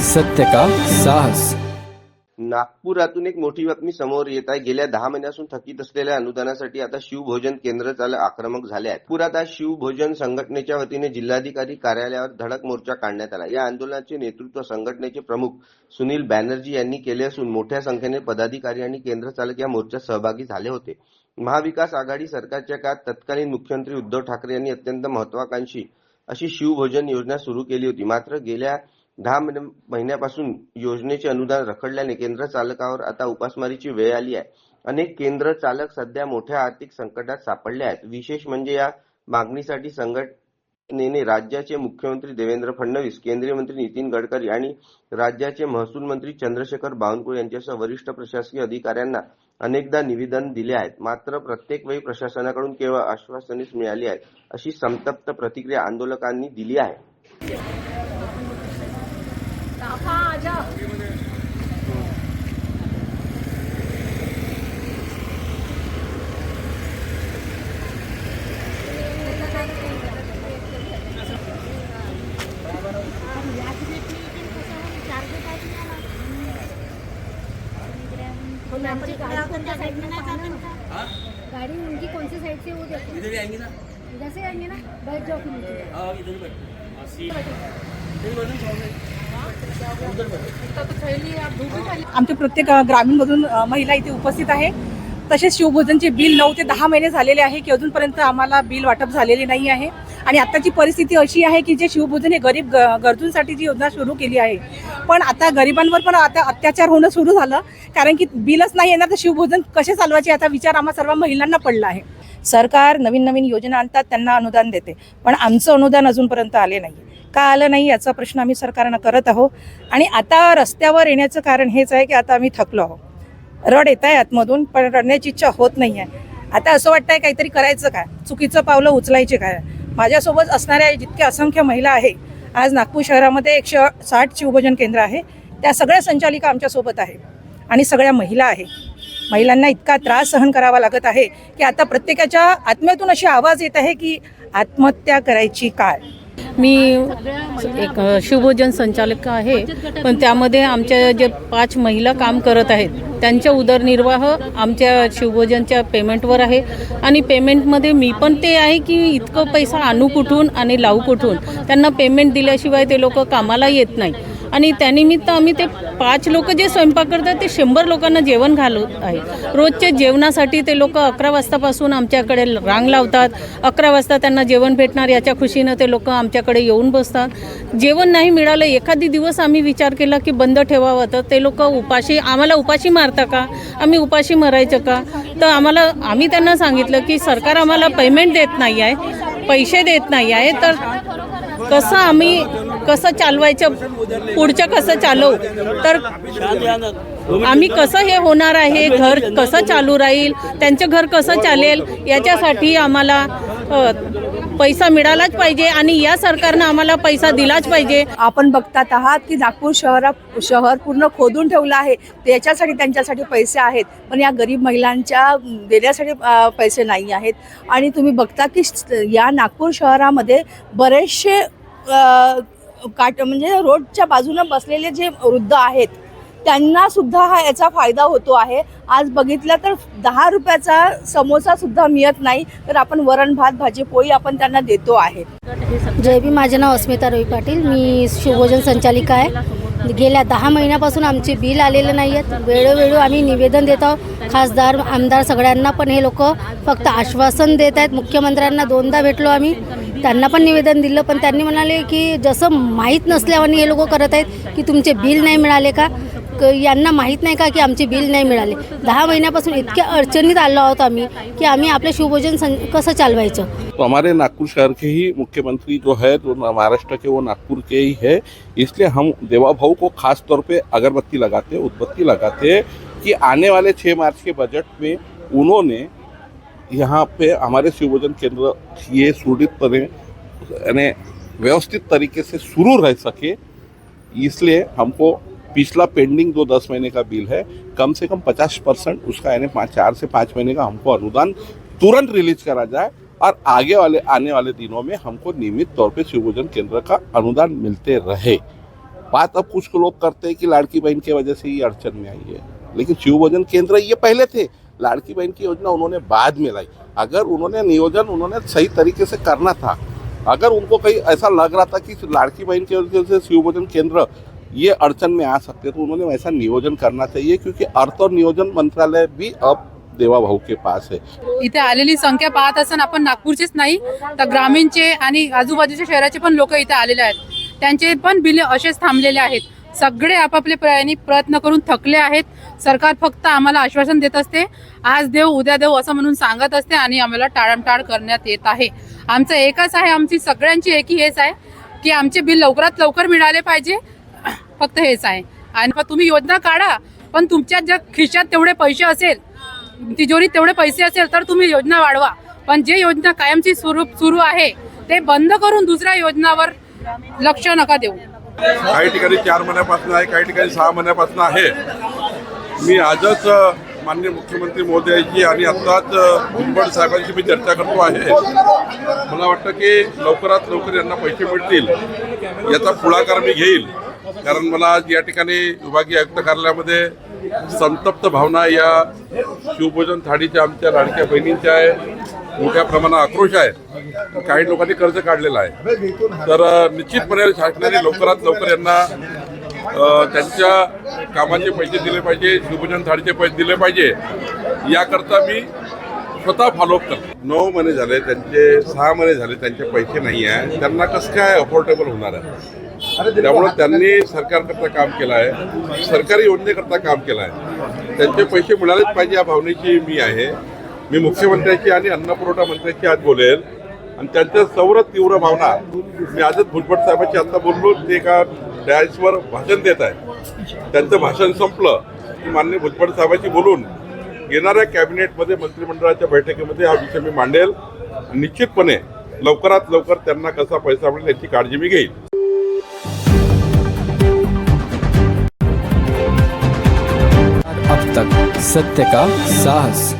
सत्य का साहस। नागपुरातून एक मोठी बातमी समोर येत आहे। गेल्या 10 महिन्यापासून थकीत असलेल्या अनुदानासाठी आता शिवभोजन केंद्र चालक आक्रमक झाले आहेत। नागपुरात आज शिवभोजन संघटनेच्या वतीने जिल्हाधिकारी कार्यालयावर धडक मोर्चा काढण्यात आला। या आंदोलनाचे नेतृत्व संघटनेचे प्रमुख सुनील बॅनर्जी यांनी केले असून मोठ्या संख्येने पदाधिकारी आणि केंद्र चालक या मोर्चात सहभागी झाले होते। महाविकास आघाडी सरकारच्या काळात तत्कालीन मुख्यमंत्री उद्धव ठाकरे यांनी अत्यंत महत्वाकांक्षी अशी शिवभोजन योजना सुरू केली होती। मात्र गेल्या 10 महिन्यापासून योजनेचे अनुदान रखडल्याने केंद्र चालकावर आता उपासमारीची वेळ आली आहे। अनेक केंद्र चालक सध्या मोठ्या आर्थिक संकटात सापडले आहेत। विशेष म्हणजे या मागणीसाठी संघटनेने राज्याचे मुख्यमंत्री देवेंद्र फडणवीस, केंद्रीय मंत्री नितीन गडकरी आणि राज्याचे महसूल मंत्री चंद्रशेखर बावनकुळे यांच्यासह वरिष्ठ प्रशासकीय अधिकाऱ्यांना अनेकदा निवेदन दिले आहेत। मात्र प्रत्येक वेळी प्रशासनाकडून केवळ आश्वासनेच मिळाली आहेत, अशी संतप्त प्रतिक्रिया आंदोलकांनी दिली आहे। गाड़ी उनकी कौन सी साइड से वो देखो, इधर आएंगे ना, इधर से आएंगे ना, बैठ जाओ फिर। हाँ इधर बैठ, आमच्या प्रत्येक ग्रामीणमधून महिला इथे उपस्थित आहे। तसेच शिवभोजनचे बिल 9 ते 10 महिने झालेले आहे की अजूनपर्यंत आम्हाला बिल वाटप झालेले नाही आहे। आणि आताची परिस्थिती अशी आहे की जे शिवभोजन हे गरीब गरजूंसाठी जी योजना सुरू केली आहे, पण आता गरिबांवर पण आता अत्याचार होणं सुरू झालं, कारण की बिलच नाही येणार तर शिवभोजन कसे चालवायचे याचा विचार आम्हा सर्व महिलांना पडला आहे। सरकार नवीन नवीन योजना आणतात, त्यांना अनुदान देते, पण आमचं अनुदान अजूनपर्यंत आले नाही। का आलं नाही याचा प्रश्न आम्ही सरकारनं करत आहोत। आणि आता रस्त्यावर येण्याचं कारण हेच आहे की आता आम्ही थकलो आहोत। रड येत आहे आतमधून, पण रडण्याची इच्छा होत नाही आहे। आता असं वाटतंय काहीतरी करायचं काय, चुकीचं पावलं उचलायचे काय। माझ्यासोबत असणाऱ्या जितक्या असंख्य महिला आहे, आज नागपूर शहरामध्ये 160 शिवभोजन केंद्र आहे, त्या सगळ्या संचालिका आमच्यासोबत आहे आणि सगळ्या महिला आहे। महिलांना इतका त्रास सहन करावा लागत आहे की आता प्रत्येकाच्या आत्म्यातून अशी आवाज येत आहे की आत्महत्या करायची काय। मी एक शिवभोजन संचालक आहे, पण त्यामध्ये आमच्या जे 5 महिला काम करत आहेत त्यांचा उदरनिर्वाह आमच्या शिवभोजनच्या पेमेंटवर आहे। आणि पेमेंटमध्ये मी पण ते आहे की इतकं पैसा आणू कुठून आणि लावू कुठून, त्यांना पेमेंट दिल्याशिवाय ते लोक कामाला येत नाही। आणि त्यानिमित्त आम्ही ते 5 लोक जे स्वयंपाक करतात ते 100 लोकांना जेवण घालत आहे। रोजच्या जेवणासाठी ते लोक 11 वाजतापासून आमच्याकडे रांग लावतात। 11 वाजता त्यांना जेवण भेटणार याच्या खुशीनं ते लोक आमच्याकडे येऊन बसतात। जेवण नाही मिळालं, एखादी दिवस आम्ही विचार केला की बंद ठेवावं, तर ते लोक आम्हाला उपाशी मारता का, आम्ही उपाशी मरायचं का। तर आम्ही त्यांना सांगितलं की सरकार आम्हाला पेमेंट देत नाही आहे, पैसे देत नाही आहे, तर कसं चालवायचं, पुढचं कसं चालवू, तर आम्ही कसं हे होणार आहे, घर कसं चालू राहील, त्यांचं घर कसं चालेल, याच्यासाठी आम्हाला पैसा मिळालाच पाहिजे आणि या सरकारनं आम्हाला पैसा दिलाच पाहिजे। आपण बघतात आहात की नागपूर शहर पूर्ण खोदून ठेवलं आहे, त्याच्यासाठी त्यांच्यासाठी पैसे आहेत, पण या गरीब महिलांच्या देण्यासाठी पैसे नाही आहेत। आणि तुम्ही बघता की या नागपूर शहरामध्ये बरेचसे म्हणजे रोडच्या बाजूने बसलेले जे वृद्ध आहेत त्यांना सुद्धा याचा फायदा होतो आहे। आज बघितलं तर 10 रुपयाचा समोसा सुद्धा मिळत नाही, तर आपण वरण भात भाजी पोळी आपण त्यांना देतो आहे। जय भीम, माझे नाव अस्मिता रवी पाटील, मी शिवभोजन संचालिका आहे। गेल्या 10 महिन्यापासून आमचे बिल आलेले नाही आहेत। वेळोवेळी आम्ही निवेदन देत आहोत, खासदार आमदार सगळ्यांना, पण हे लोक फक्त आश्वासन देत आहेत। मुख्यमंत्र्यांना 2दा भेटलो आम्ही, त्यांना पण निवेदन दिलं, पण त्यांनी म्हणाले की जसं माहीत नसल्यावर हे लोक करत आहेत की तुमचे बिल नाही मिळाले का, यांना माहीत नाही का की आमचे बिल नहीं मिळाले। 10 महिन्यापासून इतक्या अडचणीत आलो आहोत आम्ही की आम्ही आपले शिवभोजन कसं चालवायचं। तो हमारे नागपुर शहर के ही मुख्यमंत्री जो है, तो महाराष्ट्र के वो नागपुर के ही है, इसलिए हम देवा भाऊ को खास तौर पे अगरबत्ती लगाते, उदबत्ती लगाते कि आने वाले 6 मार्च के बजट में उन्होंने यहाँ पे हमारे शिवभोजन केंद्र ये सुरक्षित यानी व्यवस्थित तरीके से शुरू रह सके। इसलिए हमको पिछला पेंडिंग जो 10 महीने का बिल है, कम से कम 50% उसका यानी 4 से 5 महीने का हमको अनुदान तुरंत रिलीज करा जाए और आने वाले दिनों में हमको नियमित तौर पे शिवभोजन केंद्र का अनुदान मिलते रहे। बात अब कुछ लोग करते हैं कि लाड़की बहन की वजह से ही अड़चन में आई है, लेकिन शिव भोजन केंद्र ये पहले थे, लाड़की बहन की योजना उन्होंने बाद में लाई। अगर उन्होंने नियोजन उन्होंने सही तरीके से करना था, अगर उनको कहीं ऐसा लग रहा था कि लाड़की बहन की वजह से शिव भोजन केंद्र ये अड़चन में आ सकते, तो उन्होंने वैसा नियोजन करना चाहिए, क्योंकि अर्थ और नियोजन मंत्रालय भी अब देवाभाऊ के पास है। इथे आलेली संख्या पाहत असताना आपण नागपूरचेच नाही तर ग्रामीणचे आणि आजूबाजूच्या शहराचे पण लोक इथे आलेले आहेत, त्यांचे पण बिल असेच थांबलेले आहेत। सगळे आपापले प्रयत्न करून थकले आहेत। सरकार फक्त आम्हाला आश्वासन देत असते, आज देऊ उद्या देऊ असं म्हणून सांगत असते आणि आम्हाला टाळमटाळ करण्यात येत आहे। आमचं एकच आहे, आमची सगळ्यांची एकी हेच आहे की आमचे बिल लवकरात लवकर मिळाले पाहिजे, फक्त हेच आहे। आणि तुम्ही योजना काढा, पण तुमच्या ज्या खिशात तेवढे पैसे असेल, तिजोरीत तेवढे पैसे असेल तर तुम्ही योजना वाढवा, पण जे योजना कायमची सुरू आहे ते बंद करून दुसऱ्या योजनावर लक्ष नका देऊ। काही ठिकाणी 4 महिन्यापासून आहे, काही ठिकाणी 6 महिन्यापासून आहे। मी आजच माननीय मुख्यमंत्री महोदयाची आणि आत्ताच भुजबळ साहेबांशी मी चर्चा करतो आहे। मला वाटतं की लवकरात लवकर यांना पैसे मिळतील याचा पुढाकार मी घेईल, कारण मला आज या ठिकाणी विभागीय आयुक्त कार्यालयामध्ये संतप्त भावना या शिवभोजन थाळीच्या आमच्या लाडक्या बहिणींच्या आहे, मोठ्या प्रमाणात आक्रोश आहे। काही लोकांनी कर्ज काढलेलं आहे, तर निश्चितपणे शासनाने लवकरात लवकर यांना त्यांच्या कामाचे पैसे दिले पाहिजे, शिवभोजन थाळीचे पैसे दिले पाहिजे, याकरता मी स्वतः फॉलोअप करतो। 9 महिने झाले त्यांचे, 6 महिने झाले त्यांचे पैसे नाही आहे, त्यांना कसं काय अफोर्डेबल होणार आहे? त्यामुळे त्यांनी सरकारकरता काम केलं आहे, सरकारी योजनेकरता काम केलं आहे, त्यांचे पैसे मिळालेच पाहिजे या भावनेची मी आहे। मी मुख्यमंत्र्यांची आणि अन्नपुरवठा मंत्र्यांची आज बोलेल आणि त्यांच्या सौर तीव्र भावना मी आजच भुजबळ साहेबांची आता बोललो, ते एका डॅशवर भाषण देत आहे, त्यांचं भाषण संपलं की माननीय भुजबळ साहेबांची बोलून येणाऱ्या कॅबिनेटमध्ये मंत्रिमंडळाच्या बैठकीमध्ये हा विषय मी मांडेल। निश्चितपणे लवकरात लवकर त्यांना कसा पैसा मिळेल याची काळजी मी घेईल। अब तक सत्य का साहस।